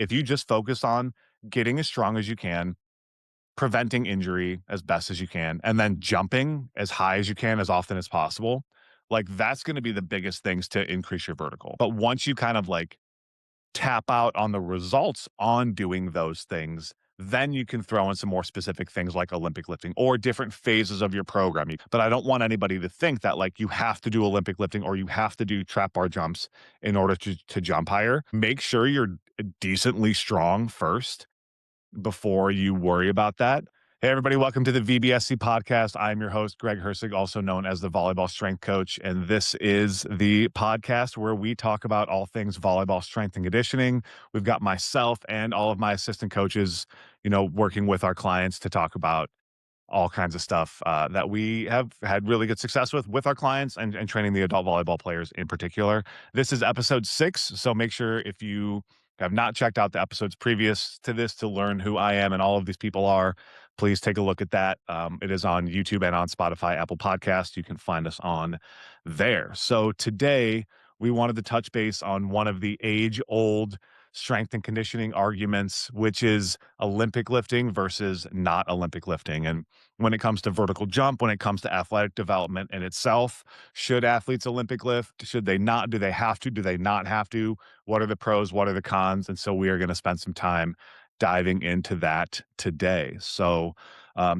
if you just focus on getting as strong as you can, preventing injury as best as you can, and then jumping as high as you can as often as possible, like that's going to be the biggest things to increase your vertical. But once you kind of like tap out on the results on doing those things, then you can throw in some more specific things like Olympic lifting or different phases of your programming. But I don't want anybody to think that like you have to do Olympic lifting or you have to do trap bar jumps in order to jump higher. Make sure you're decently strong first before you worry about that. Hey, everybody, welcome to the VBSC podcast. I'm your host, Greg Hersig, also known as the Volleyball Strength Coach. And this is the podcast where we talk about all things volleyball strength and conditioning. We've got myself and all of my assistant coaches, working with our clients to talk about all kinds of stuff that we have had really good success with our clients and training the adult volleyball players in particular. This is episode 6. So make sure if you have not checked out the episodes previous to this to learn who I am and all of these people are, please take a look at that. It is on YouTube and on Spotify, Apple Podcasts. You can find us on there. So today we wanted to touch base on one of the age-old strength and conditioning arguments, which is Olympic lifting versus not Olympic lifting. And when it comes to vertical jump, when it comes to athletic development in itself, should athletes Olympic lift? Should they not? Do they have to? Do they not have to? What are the pros? What are the cons? And so we are going to spend some time diving into that today. So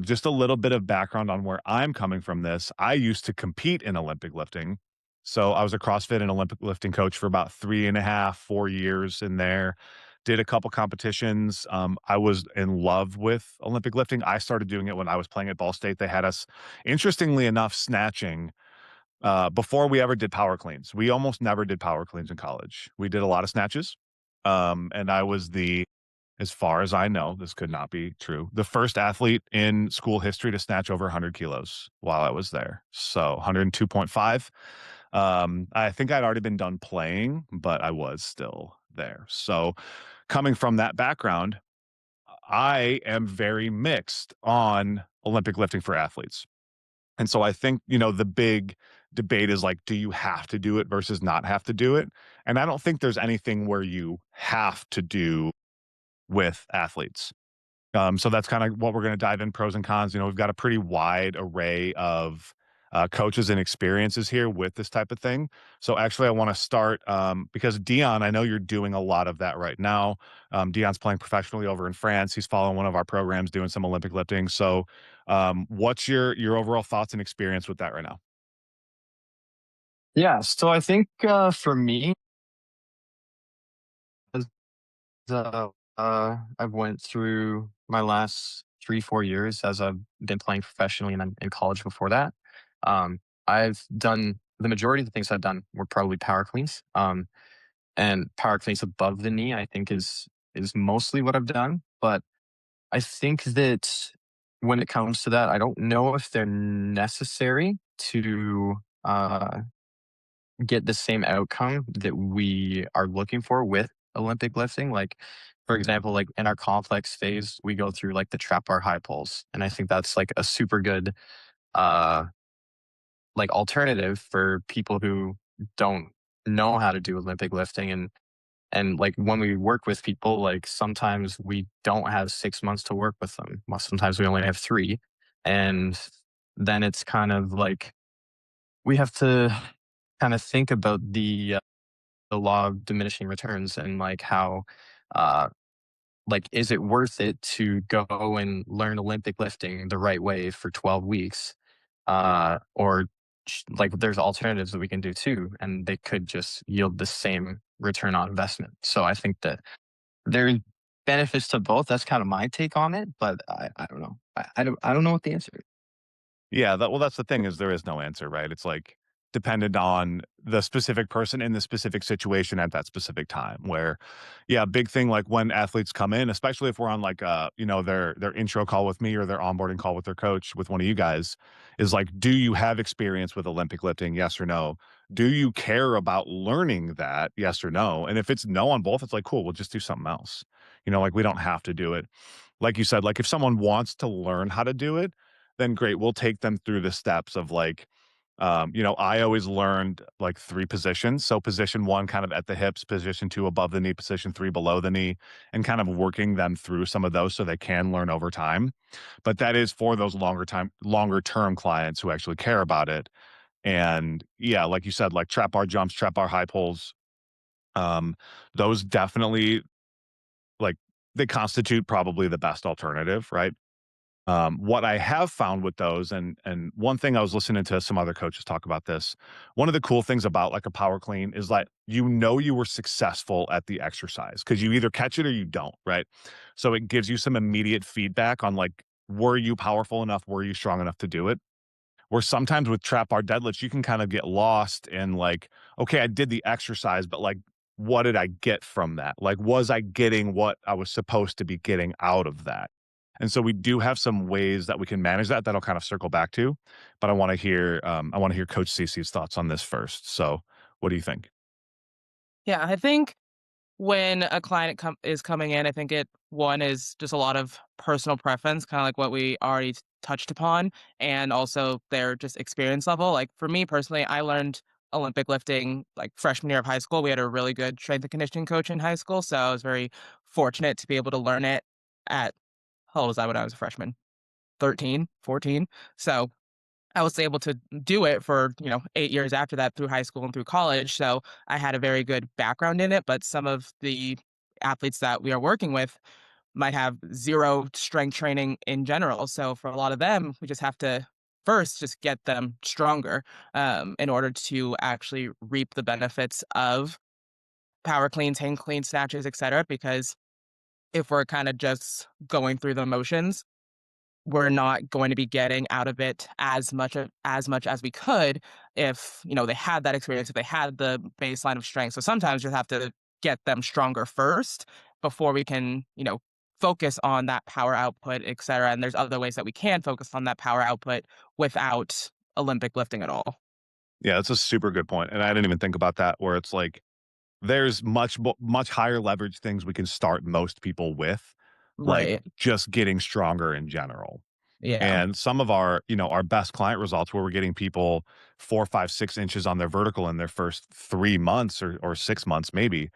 just a little bit of background on where I'm coming from this. I used to compete in Olympic lifting. So I was a CrossFit and Olympic lifting coach for about 3.5, 4 years in there. Did a couple competitions. I was in love with Olympic lifting. I started doing it when I was playing at Ball State. They had us, interestingly enough, snatching before we ever did power cleans. We almost never did power cleans in college. We did a lot of snatches. And I was as far as I know, this could not be true, the first athlete in school history to snatch over 100 kilos while I was there. So 102.5. I think I'd already been done playing, but I was still there. So coming from that background, I am very mixed on Olympic lifting for athletes. And so I think, the big debate is like, do you have to do it versus not have to do it? And I don't think there's anything where you have to do with athletes. So that's kind of what we're going to dive in, pros and cons. We've got a pretty wide array of coaches and experiences here with this type of thing. So actually, I want to start because Dion, I know you're doing a lot of that right now. Dion's playing professionally over in France. He's following one of our programs, doing some Olympic lifting. So what's your overall thoughts and experience with that right now? Yeah, so I think for me, as, I've went through my last 3, 4 years as I've been playing professionally and I'm in college before that. I've done the majority of the things I've done were probably power cleans. And power cleans above the knee, I think is mostly what I've done. But I think that when it comes to that, I don't know if they're necessary to get the same outcome that we are looking for with Olympic lifting. Like, for example, like in our complex phase, we go through like the trap bar high pulls. And I think that's like a super good uh like alternative for people who don't know how to do Olympic lifting. And like when we work with people, like sometimes we don't have 6 months to work with them. Well, sometimes we only have 3. And then it's kind of like we have to kind of think about the law of diminishing returns and like how uh like is it worth it to go and learn Olympic lifting the right way for 12 weeks or like there's alternatives that we can do too and they could just yield the same return on investment. So I think that there's benefits to both. That's kind of my take on it, but I don't know. I don't know what the answer is. Yeah, that's the thing is there is no answer, right? It's like dependent on the specific person in the specific situation at that specific time where, yeah, big thing like when athletes come in, especially if we're on like their intro call with me or their onboarding call with their coach with one of you guys is like, do you have experience with Olympic lifting? Yes or no? Do you care about learning that? Yes or no? And if it's no on both, it's like, cool, we'll just do something else. Like we don't have to do it. Like you said, like if someone wants to learn how to do it, then great, we'll take them through the steps of like I always learned like 3 positions. So position 1 kind of at the hips, position 2 above the knee, position 3 below the knee, and kind of working them through some of those so they can learn over time. But that is for those longer term clients who actually care about it. And yeah, like you said, like trap bar jumps, trap bar high pulls, um, those definitely like they constitute probably the best alternative, right? What I have found with those, and one thing I was listening to some other coaches talk about this. One of the cool things about like a power clean is like you were successful at the exercise because you either catch it or you don't, right? So it gives you some immediate feedback on like were you powerful enough, were you strong enough to do it? Where sometimes with trap bar deadlifts, you can kind of get lost in like, okay, I did the exercise, but like, what did I get from that? Like, was I getting what I was supposed to be getting out of that? And so we do have some ways that we can manage that I'll kind of circle back to, but I want to hear Coach Cece's thoughts on this first. So, what do you think? Yeah, I think when a client is coming in, I think one is just a lot of personal preference, kind of like what we already touched upon, and also their just experience level. Like for me personally, I learned Olympic lifting like freshman year of high school. We had a really good strength and conditioning coach in high school, so I was very fortunate to be able to learn it at how old was I when I was a freshman? 13, 14. So I was able to do it for, 8 years after that through high school and through college, so I had a very good background in it, but some of the athletes that we are working with might have 0 strength training in general, so for a lot of them, we just have to first just get them stronger, in order to actually reap the benefits of power cleans, hang cleans, snatches, etcetera, because if we're kinda just going through the motions, we're not going to be getting out of it as much as we could if, they had that experience, if they had the baseline of strength. So sometimes you have to get them stronger first before we can, focus on that power output, et cetera. And there's other ways that we can focus on that power output without Olympic lifting at all. Yeah, that's a super good point, and I didn't even think about that. Where it's like there's much higher leverage things we can start most people with, like Right. just getting stronger in general. Yeah. And some of our best client results where we're getting people 4, 5, 6 inches on their vertical in their first 3 months or 6 months, maybe.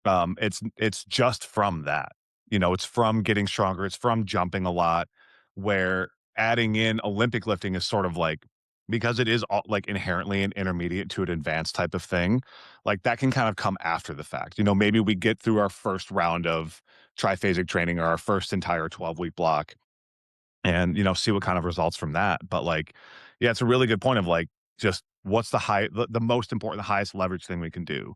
It's just from that. It's from getting stronger. It's from jumping a lot, where adding in Olympic lifting is sort of like because it is like inherently an intermediate to an advanced type of thing, like that can kind of come after the fact. Maybe we get through our first round of triphasic training or our first entire 12-week block and see what kind of results from that. But like, yeah, it's a really good point of like just what's the most important, the highest leverage thing we can do.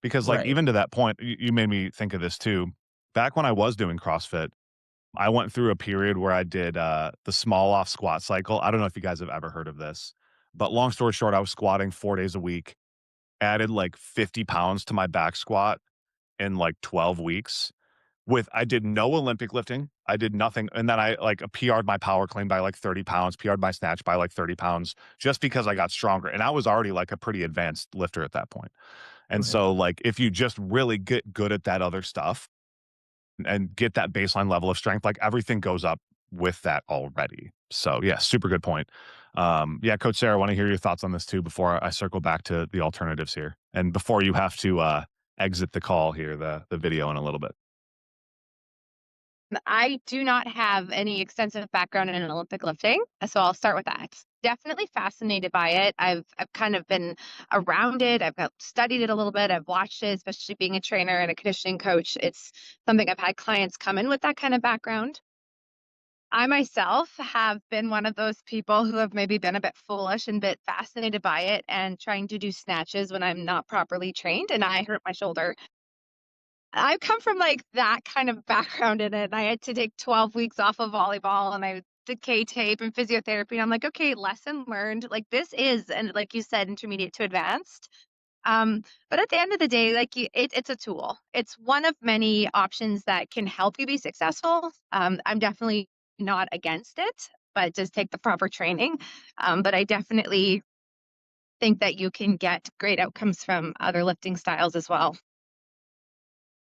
Because like Right. even to that point, you made me think of this too. Back when I was doing CrossFit, I went through a period where I did the small off squat cycle. I don't know if you guys have ever heard of this, but long story short, I was squatting 4 days a week, added like 50 pounds to my back squat in like 12 weeks with I did no Olympic lifting. I did nothing. And then I like PR'd my power clean by like 30 pounds, PR'd my snatch by like 30 pounds just because I got stronger. And I was already like a pretty advanced lifter at that point. And Right. so like if you just really get good at that other stuff and get that baseline level of strength, like everything goes up with that already. So yeah, super good point. Yeah, Coach Sarah, I want to hear your thoughts on this too before I circle back to the alternatives here. And before you have to exit the call here, the video in a little bit. I do not have any extensive background in Olympic lifting, so I'll start with that. Definitely fascinated by it. I've kind of been around it. I've studied it a little bit. I've watched it, especially being a trainer and a conditioning coach. It's something I've had clients come in with that kind of background. I myself have been one of those people who have maybe been a bit foolish and a bit fascinated by it and trying to do snatches when I'm not properly trained, and I hurt my shoulder. I've come from, like, that kind of background in it, and I had to take 12 weeks off of volleyball, and I did K-tape and physiotherapy, and I'm like, "Okay, lesson learned." Like, this is and like you said, intermediate to advanced. But at the end of the day, like, it's a tool. It's one of many options that can help you be successful. I'm definitely not against it, but just take the proper training. But I definitely think that you can get great outcomes from other lifting styles as well.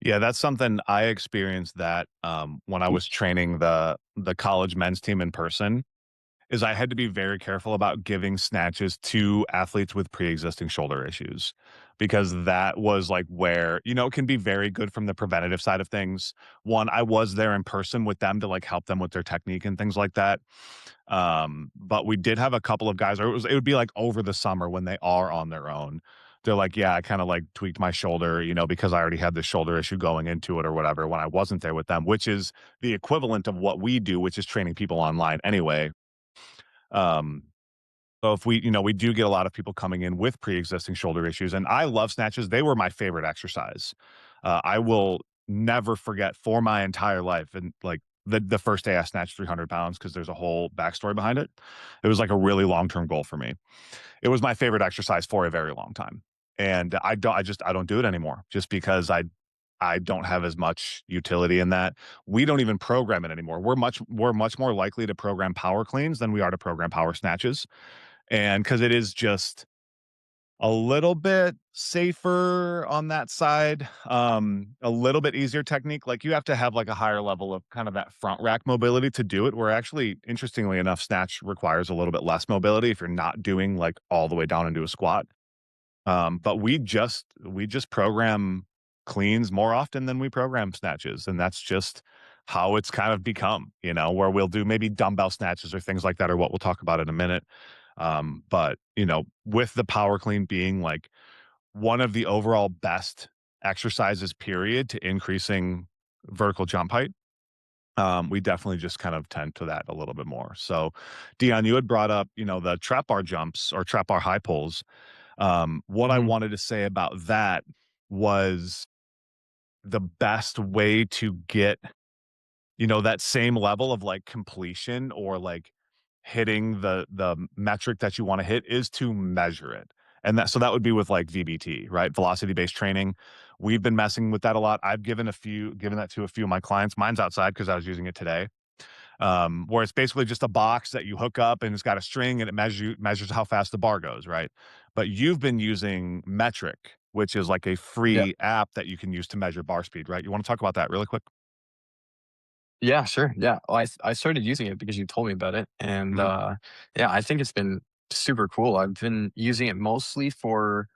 Yeah, that's something I experienced that, when I was training the college men's team in person. is I had to be very careful about giving snatches to athletes with pre-existing shoulder issues, because that was like where, it can be very good from the preventative side of things. One, I was there in person with them to like help them with their technique and things like that. But we did have a couple of guys, or it would be like over the summer when they are on their own. They're like, yeah, I kind of like tweaked my shoulder, because I already had this shoulder issue going into it or whatever when I wasn't there with them, which is the equivalent of what we do, which is training people online anyway. Um, so if we do get a lot of people coming in with pre-existing shoulder issues, and I love snatches. They were my favorite exercise. I will never forget for my entire life, and like the first day I snatched 300 pounds, because there's a whole backstory behind it. It was like a really long-term goal for me. It was my favorite exercise for a very long time. And I don't do it anymore, just because I don't have as much utility in that. We don't even program it anymore. We're much more likely to program power cleans than we are to program power snatches. And because it is just a little bit safer on that side, a little bit easier technique. Like, you have to have like a higher level of kind of that front rack mobility to do it, where actually, interestingly enough, snatch requires a little bit less mobility if you're not doing like all the way down into a squat. But we just program cleans more often than we program snatches, and that's just how it's kind of become, where we'll do maybe dumbbell snatches or things like that, or what we'll talk about in a minute. But with the power clean being like one of the overall best exercises, period, to increasing vertical jump height, we definitely just kind of tend to that a little bit more. So, Dion, you had brought up, the trap bar jumps or trap bar high pulls. What I Mhm. wanted to say about that was the best way to get, that same level of like completion, or like hitting the metric that you want to hit, is to measure it. And that would be with like VBT, right? Velocity based training. We've been messing with that a lot. I've given that to a few of my clients. Mine's outside because I was using it today. Where it's basically just a box that you hook up, and it's got a string, and it measures how fast the bar goes, right? But you've been using Metric, which is like a Yeah. free app that you can use to measure bar speed, right? You want to talk about that really quick? Yeah, sure. Yeah. Well, I started using it because you told me about it. And Mhm. yeah, I think it's been super cool. I've been using it mostly for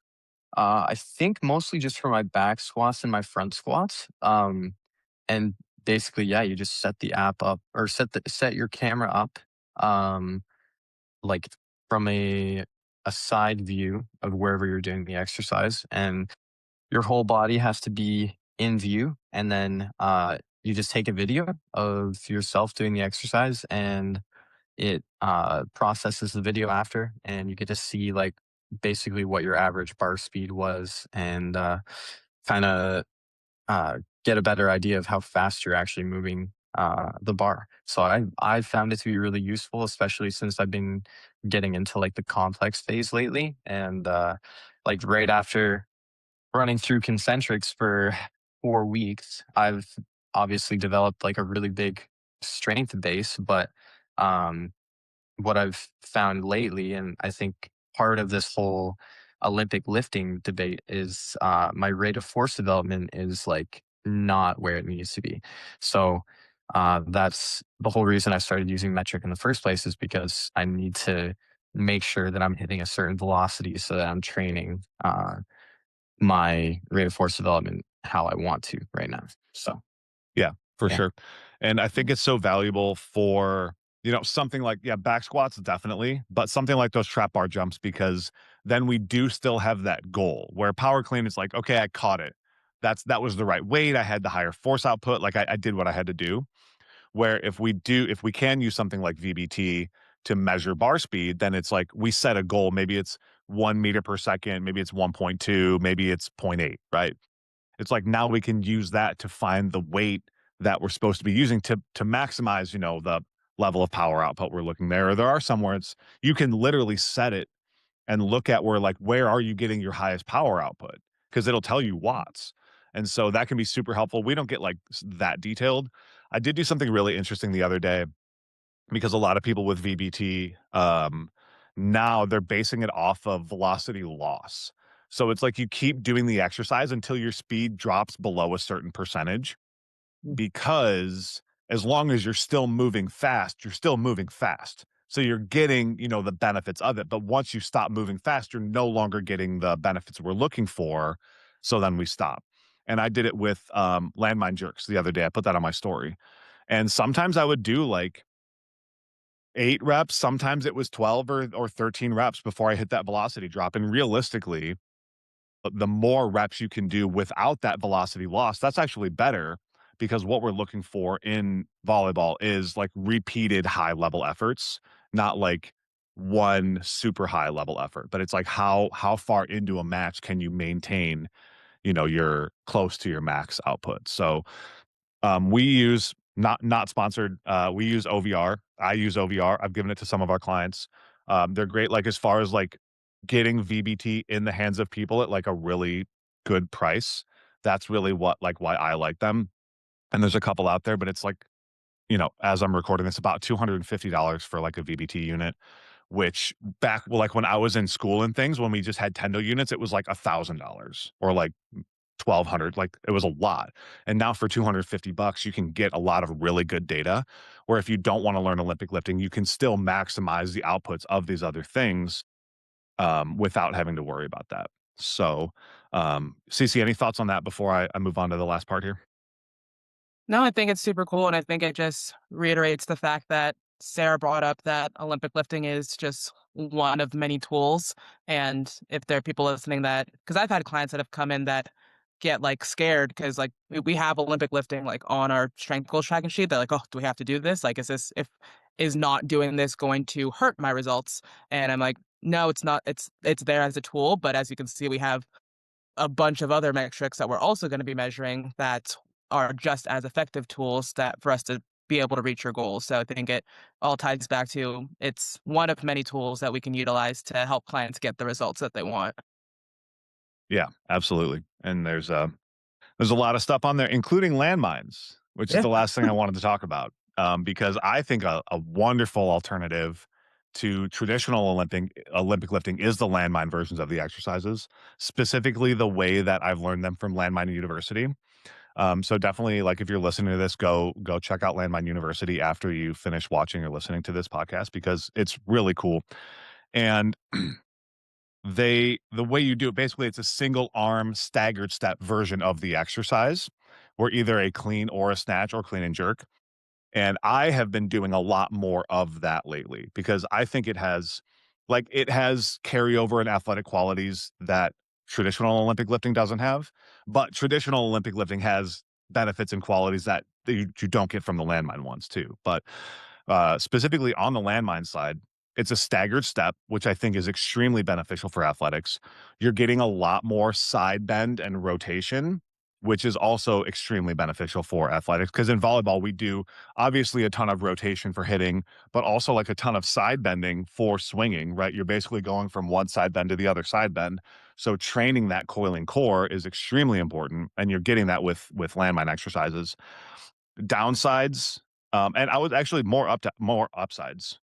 I think mostly just for my back squats and my front squats. And basically, yeah, you just set the app up, or set your camera up, um, like from a side view of wherever you're doing the exercise, and your whole body has to be in view, and then you just take a video of yourself doing the exercise, and it processes the video after, and you get to see like basically what your average bar speed was, and kind of get a better idea of how fast you're actually moving the bar. So I found it to be really useful, especially since I've been getting into like the complex phase lately, and like right after running through concentrics for 4 weeks, I've obviously developed like a really big strength base. But um, what I've found lately, and I think part of this whole Olympic lifting debate, is my rate of force development is like not where it needs to be. So that's the whole reason I started using metric in the first place, is because I need to make sure that I'm hitting a certain velocity so that I'm training my rate of force development how I want to right now. So Yeah, for yeah. sure. And I think it's so valuable for, something like, yeah, back squats, definitely, but something like those trap bar jumps, because then we do still have that goal, where power clean is like, okay, I caught it. That was the right weight. I had the higher force output. Like, I did what I had to do. Where if we can use something like VBT to measure bar speed, then it's like we set a goal. Maybe it's 1 meter per second, maybe it's 1.2, maybe it's zero point 0.8, right? It's like now we can use that to find the weight that we're supposed to be using to maximize, the level of power output we're looking there. Or there are some where it's you can literally set it and look at where are you getting your highest power output, because it'll tell you watts. And so that can be super helpful. We don't get like that detailed. I did do something really interesting the other day, because a lot of people with VBT, now they're basing it off of velocity loss. So it's like you keep doing the exercise until your speed drops below a certain percentage, because as long as you're still moving fast, you're still moving fast. So you're getting, the benefits of it. But once you stop moving fast, you're no longer getting the benefits we're looking for. So then we stop. And I did it with landmine jerks the other day. I put that on my story. And sometimes I would do like 8 reps. Sometimes it was 12 or 13 reps before I hit that velocity drop. And realistically, the more reps you can do without that velocity loss, that's actually better, because what we're looking for in volleyball is like repeated high level efforts, not like one super high level effort, but it's like how far into a match can you maintain, you're close to your max output. So we use, not sponsored, we use OVR. I use OVR. I've given it to some of our clients. They're great, like, as far as like getting VBT in the hands of people at like a really good price. That's really why I like them. And there's a couple out there, but it's like, as I'm recording this, about $250 for like a VBT unit, which back, well, like when I was in school and things, when we just had Tendo units, it was like $1,000 or like 1,200. Like, it was a lot. And now for $250, you can get a lot of really good data, where if you don't want to learn Olympic lifting, you can still maximize the outputs of these other things without having to worry about that. So, CC, any thoughts on that before I move on to the last part here? No, I think it's super cool, and I think it just reiterates the fact that Sarah brought up that Olympic lifting is just one of many tools, and if there are people listening that, because I've had clients that have come in that get, like, scared because, like, we have Olympic lifting, like, on our strength goals tracking sheet. They're like, "Oh, do we have to do this? Like, is not doing this going to hurt my results?" And I'm like, "No, it's not. It's there as a tool, but as you can see, we have a bunch of other metrics that we're also going to be measuring that are just as effective tools that for us to be able to reach your goals." So I think it all ties back to it's one of many tools that we can utilize to help clients get the results that they want. Yeah, absolutely. And there's a lot of stuff on there, including landmines, which is Yeah. the last thing I wanted to talk about, because I think a wonderful alternative to traditional Olympic lifting is the landmine versions of the exercises, specifically the way that I've learned them from Landmine University. So definitely, like, if you're listening to this, go check out Landmine University after you finish watching or listening to this podcast, because it's really cool. And the way you do it, basically, it's a single arm staggered step version of the exercise, where either a clean or a snatch or clean and jerk. And I have been doing a lot more of that lately, because I think it has carryover and athletic qualities that traditional Olympic lifting doesn't have, but traditional Olympic lifting has benefits and qualities that you don't get from the landmine ones too. But specifically on the landmine side, it's a staggered step, which I think is extremely beneficial for athletics. You're getting a lot more side bend and rotation, which is also extremely beneficial for athletics. Because in volleyball, we do obviously a ton of rotation for hitting, but also like a ton of side bending for swinging, right? You're basically going from one side bend to the other side bend. So training that coiling core is extremely important, and you're getting that with landmine exercises. Downsides, and I was actually more upsides.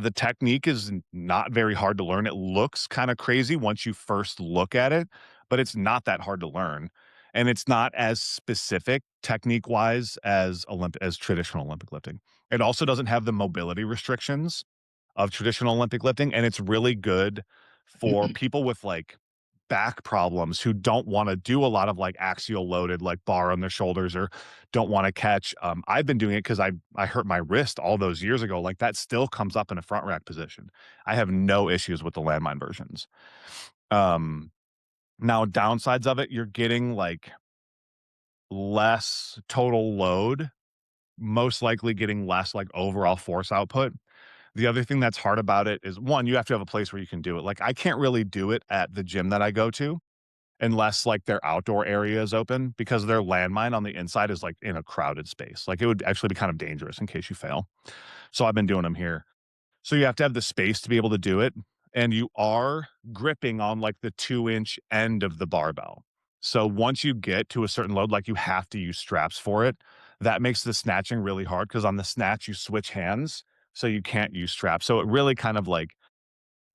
The technique is not very hard to learn. It looks kind of crazy once you first look at it, but it's not that hard to learn. And it's not as specific technique wise as traditional Olympic lifting. It also doesn't have the mobility restrictions of traditional Olympic lifting, and it's really good for people with like back problems who don't want to do a lot of like axial loaded like bar on their shoulders, or don't want to catch. I've been doing it because I hurt my wrist all those years ago. Like, that still comes up in a front rack position. I have no issues with the landmine versions. Um, Now, downsides of it, you're getting like less total load, most likely getting less like overall force output. The other thing that's hard about it is, one, you have to have a place where you can do it. Like, I can't really do it at the gym that I go to unless like their outdoor area is open, because their landmine on the inside is like in a crowded space. Like, it would actually be kind of dangerous in case you fail. So I've been doing them here. So you have to have the space to be able to do it. And you are gripping on like the 2-inch end of the barbell. So once you get to a certain load, like, you have to use straps for it. That makes the snatching really hard, because on the snatch, you switch hands. So you can't use straps. So it really kind of like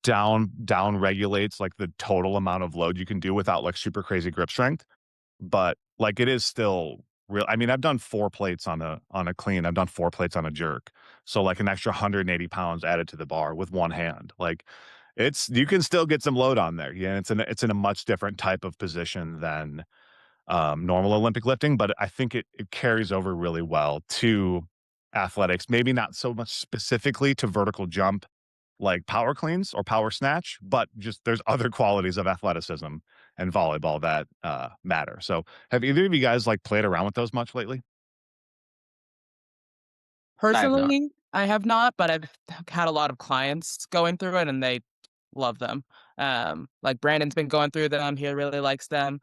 down regulates like the total amount of load you can do without like super crazy grip strength. But like, it is still I mean, I've done 4 plates on a clean. I've done 4 plates on a jerk. So, like, an extra 180 pounds added to the bar with one hand. Like, it's you can still get some load on there. Yeah, it's in a much different type of position than, normal Olympic lifting, but I think it carries over really well to athletics. Maybe not so much specifically to vertical jump, like power cleans or power snatch, but just there's other qualities of athleticism and volleyball that, matter. So, have either of you guys, like, played around with those much lately? I have not. Personally, I have not, but I've had a lot of clients going through it, and they love them. Like, Brandon's been going through them, he really likes them.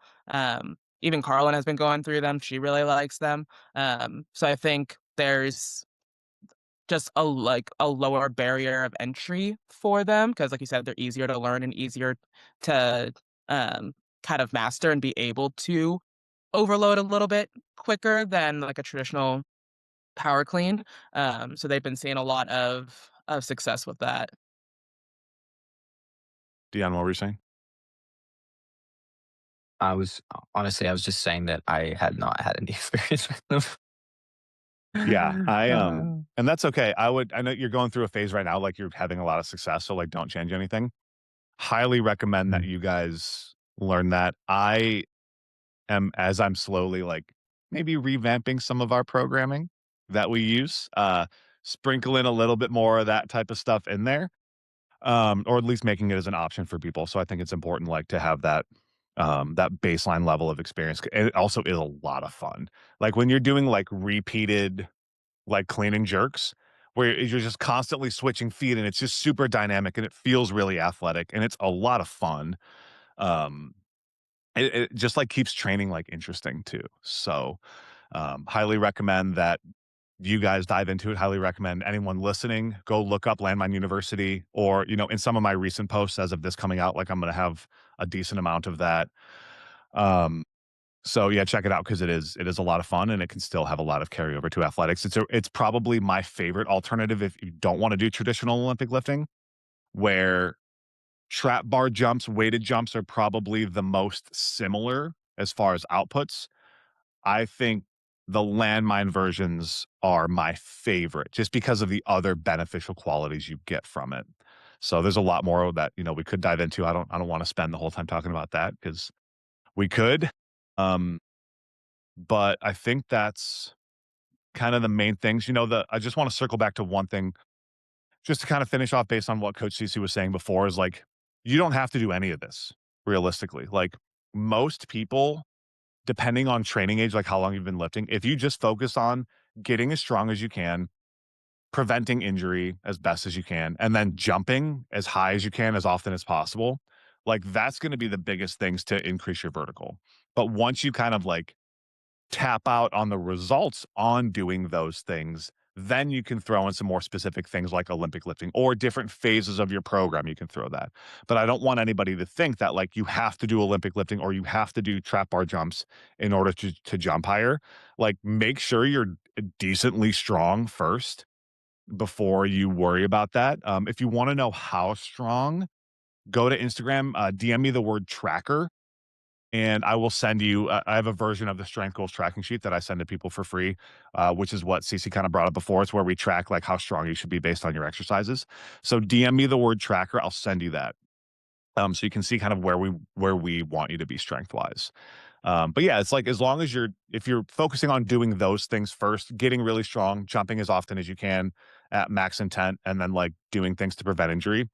Even Carlin has been going through them, she really likes them. So I think there's just a lower barrier of entry for them because, like you said, they're easier to learn and easier to, kind of master and be able to overload a little bit quicker than, like, a traditional power clean. So they've been seeing a lot of success with that. Dion, what were you saying? I was honestly, I was just saying that I had not had any experience with Yeah, them. and that's okay. I know you're going through a phase right now, like, you're having a lot of success, so, like, don't change anything. Highly recommend that Mhm. you guys learn that. As I'm slowly, like, maybe revamping some of our programming that we use, sprinkle in a little bit more of that type of stuff in there, or at least making it as an option for people. So I think it's important, like, to have that baseline level of experience. And it also is a lot of fun. Like, when you're doing, like, repeated, like, cleaning jerks, where you're just constantly switching feet and it's just super dynamic and it feels really athletic and it's a lot of fun. Um, it just, like, keeps training, like, interesting too. So, highly recommend that you guys dive into it. Highly recommend anyone listening, go look up Landmine University or, in some of my recent posts as of this coming out, like, I'm gonna have a decent amount of that. Um, so yeah, check it out because it is a lot of fun and it can still have a lot of carryover to athletics. It's probably my favorite alternative if you don't wanna do traditional Olympic lifting, where trap bar jumps, weighted jumps are probably the most similar as far as outputs. I think the landmine versions are my favorite just because of the other beneficial qualities you get from it. So there's a lot more that, we could dive into. I don't wanna spend the whole time talking about that because we could. Um, but I think that's kind of the main things. I just wanna circle back to one thing just to kind of finish off based on what Coach Cece was saying before is, like, you don't have to do any of this realistically. Like, most people, depending on training age, like how long you've been lifting, if you just focus on getting as strong as you can, preventing injury as best as you can, and then jumping as high as you can as often as possible, like, that's gonna be the biggest things to increase your vertical. But once you kind of, like, tap out on the results on doing those things, then you can throw in some more specific things like Olympic lifting or different phases of your program. You can throw that. But I don't want anybody to think that, like, you have to do Olympic lifting or you have to do trap bar jumps in order to jump higher. Like, make sure you're decently strong first before you worry about that. If you want to know how strong, go to Instagram, DM me the word tracker and I will send you. I have a version of the strength goals tracking sheet that I send to people for free, which is what Cece kind of brought up before. It's where we track, like, how strong you should be based on your exercises. So DM me the word tracker. I'll send you that, so you can see kind of where we want you to be strength wise. But yeah, it's like, as long as if you're focusing on doing those things first, getting really strong, jumping as often as you can at max intent, and then, like, doing things to prevent injury,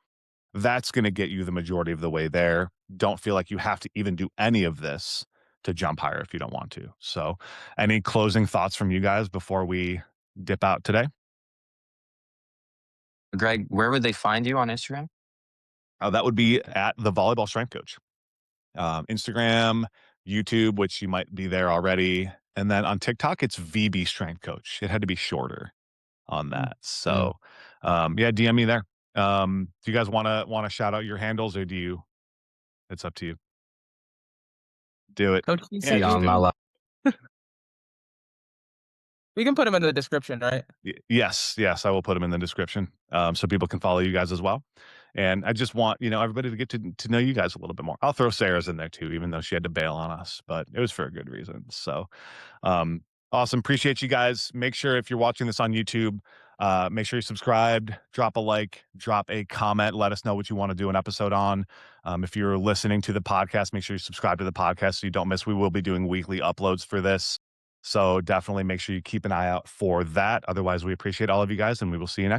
that's gonna get you the majority of the way there. Don't feel like you have to even do any of this to jump higher if you don't want to. So, any closing thoughts from you guys before we dip out today? Greg, where would they find you on Instagram? That would be at the Volleyball Strength Coach. Instagram, YouTube, which you might be there already, and then on TikTok, it's VB Strength Coach. It had to be shorter on Mm. that. Mm. So, yeah, DM me there. Do you guys wanna shout out your handles, or do you? It's up to you. Do it. Coach, you Yeah, said just we Dion, do it. my we can put them in the description, right? Yes, yes, I will put them in the description, so people can follow you guys as well. And I just want, everybody to get to know you guys a little bit more. I'll throw Sarah's in there too, even though she had to bail on us, but it was for a good reason. So, um, Awesome. Appreciate you guys. Make sure if you're watching this on YouTube, make sure you're subscribed, drop a like, drop a comment, let us know what you want to do an episode on. If you're listening to the podcast, make sure you subscribe to the podcast so you don't miss. We will be doing weekly uploads for this. So definitely make sure you keep an eye out for that. Otherwise, we appreciate all of you guys and we will see you next